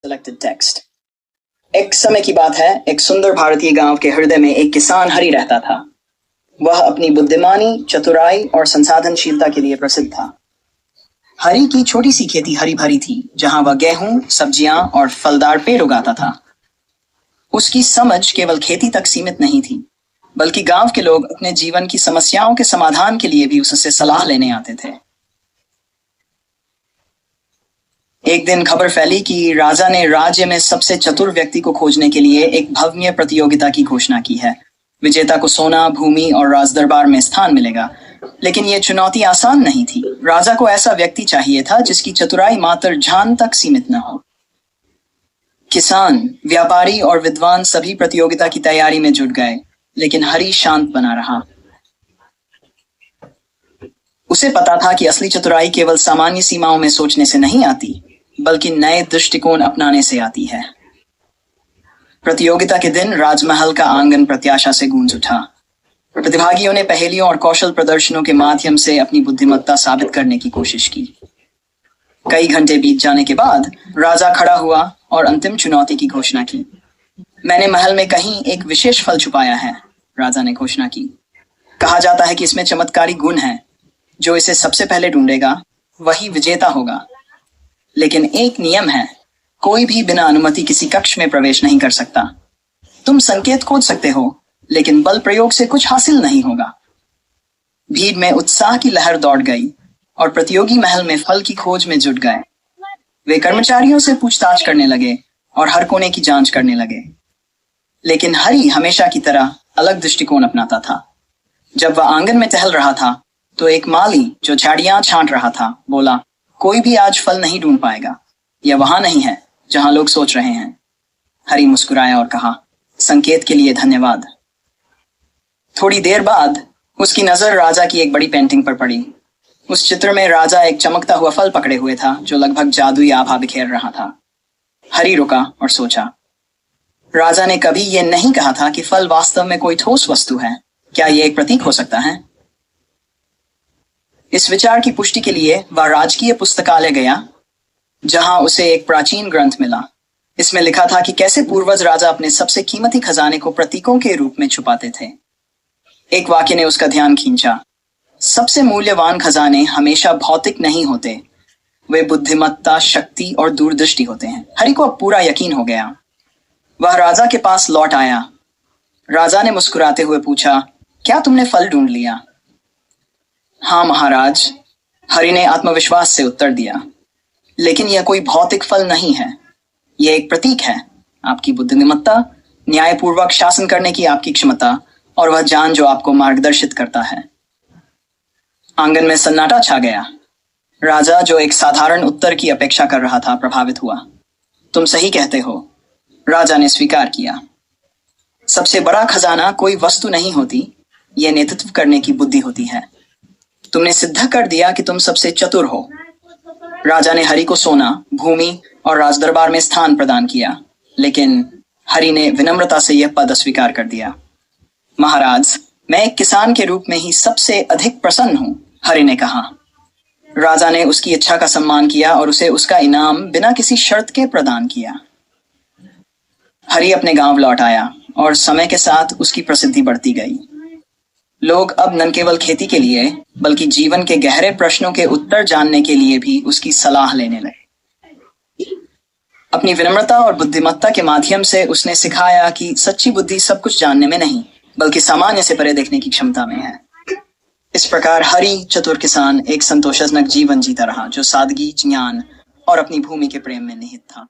Selected text. एक समय की बात है, एक सुंदर भारतीय गांव के हृदय में एक किसान हरि रहता था। वह अपनी बुद्धिमानी, चतुराई और संसाधनशीलता के लिए प्रसिद्ध था। हरि की छोटी सी खेती हरी भरी थी, जहां वह गेहूं, सब्जियां और फलदार पेड़ उगाता था। उसकी समझ केवल खेती तक सीमित नहीं थी, बल्कि गांव के लोग अपने जीवन की समस्याओं के समाधान के लिए भी उससे सलाह लेने आते थे। एक दिन खबर फैली कि राजा ने राज्य में सबसे चतुर व्यक्ति को खोजने के लिए एक भव्य प्रतियोगिता की घोषणा की है। विजेता को सोना, भूमि और राजदरबार में स्थान मिलेगा। लेकिन यह चुनौती आसान नहीं थी। राजा को ऐसा व्यक्ति चाहिए था जिसकी चतुराई मात्र जान तक सीमित न हो। किसान, व्यापारी और विद्वान सभी प्रतियोगिता की तैयारी में जुट गए, लेकिन हरि शांत बना रहा। उसे पता था कि असली चतुराई केवल सामान्य सीमाओं में सोचने से नहीं आती, बल्कि नए दृष्टिकोण अपनाने से आती है। प्रतियोगिता के दिन राजमहल का आंगन प्रत्याशा से गूंज उठा। प्रतिभागियों ने पहेलियों और कौशल प्रदर्शनों के माध्यम से अपनी बुद्धिमत्ता साबित करने की कोशिश की। कई घंटे बीत जाने के बाद राजा खड़ा हुआ और अंतिम चुनौती की घोषणा की। मैंने महल में कहीं एक विशेष फल छुपाया है, राजा ने घोषणा की। कहा जाता है कि इसमें चमत्कारी गुण है। जो इसे सबसे पहले ढूंढेगा वही विजेता होगा। लेकिन एक नियम है, कोई भी बिना अनुमति किसी कक्ष में प्रवेश नहीं कर सकता। तुम संकेत खोज सकते हो, लेकिन बल प्रयोग से कुछ हासिल नहीं होगा। भीड़ में उत्साह की लहर दौड़ गई और प्रतियोगी महल में फल की खोज में जुट गए। वे कर्मचारियों से पूछताछ करने लगे और हर कोने की जांच करने लगे। लेकिन हरि हमेशा की तरह अलग दृष्टिकोण अपनाता था। जब वह आंगन में टहल रहा था, तो एक माली जो झाड़ियां छांट रहा था बोला, कोई भी आज फल नहीं ढूंढ पाएगा। यह वहां नहीं है जहां लोग सोच रहे हैं। हरि मुस्कुराया और कहा, संकेत के लिए धन्यवाद। थोड़ी देर बाद उसकी नजर राजा की एक बड़ी पेंटिंग पर पड़ी। उस चित्र में राजा एक चमकता हुआ फल पकड़े हुए था, जो लगभग जादुई आभा बिखेर रहा था। हरि रुका और सोचा। राजा ने कभी यह नहीं कहा था कि फल वास्तव में कोई ठोस वस्तु है। क्या यह एक प्रतीक हो सकता है? इस विचार की पुष्टि के लिए वह राजकीय पुस्तकालय गया, जहां उसे एक प्राचीन ग्रंथ मिला। इसमें लिखा था कि कैसे पूर्वज राजा अपने सबसे कीमती खजाने को प्रतीकों के रूप में छुपाते थे। एक वाक्य ने उसका ध्यान खींचा। सबसे मूल्यवान खजाने हमेशा भौतिक नहीं होते, वे बुद्धिमत्ता, शक्ति और दूरदृष्टि होते हैं। हरि को अब पूरा यकीन हो गया। वह राजा के पास लौट आया। राजा ने मुस्कुराते हुए पूछा, क्या तुमने फल ढूंढ लिया? हाँ महाराज, हरि ने आत्मविश्वास से उत्तर दिया। लेकिन यह कोई भौतिक फल नहीं है। यह एक प्रतीक है। आपकी बुद्धिमत्ता, न्यायपूर्वक शासन करने की आपकी क्षमता और वह ज्ञान जो आपको मार्गदर्शित करता है। आंगन में सन्नाटा छा गया। राजा, जो एक साधारण उत्तर की अपेक्षा कर रहा था, प्रभावित हुआ। तुम सही कहते हो, राजा ने स्वीकार किया। सबसे बड़ा खजाना कोई वस्तु नहीं होती, यह नेतृत्व करने की बुद्धि होती है। तुमने सिद्ध कर दिया कि तुम सबसे चतुर हो। राजा ने हरि को सोना, भूमि और राजदरबार में स्थान प्रदान किया, लेकिन हरि ने विनम्रता से यह पद अस्वीकार कर दिया। महाराज, मैं एक किसान के रूप में ही सबसे अधिक प्रसन्न हूं, हरि ने कहा। राजा ने उसकी इच्छा का सम्मान किया और उसे उसका इनाम बिना किसी शर्त के प्रदान किया। हरि अपने गांव लौट आया और समय के साथ उसकी प्रसिद्धि बढ़ती गई। लोग अब न केवल खेती के लिए, बल्कि जीवन के गहरे प्रश्नों के उत्तर जानने के लिए भी उसकी सलाह लेने लगे। अपनी विनम्रता और बुद्धिमत्ता के माध्यम से उसने सिखाया कि सच्ची बुद्धि सब कुछ जानने में नहीं, बल्कि सामान्य से परे देखने की क्षमता में है। इस प्रकार हरि, चतुर किसान, एक संतोषजनक जीवन जीता रहा, जो सादगी, ज्ञान और अपनी भूमि के प्रेम में निहित था।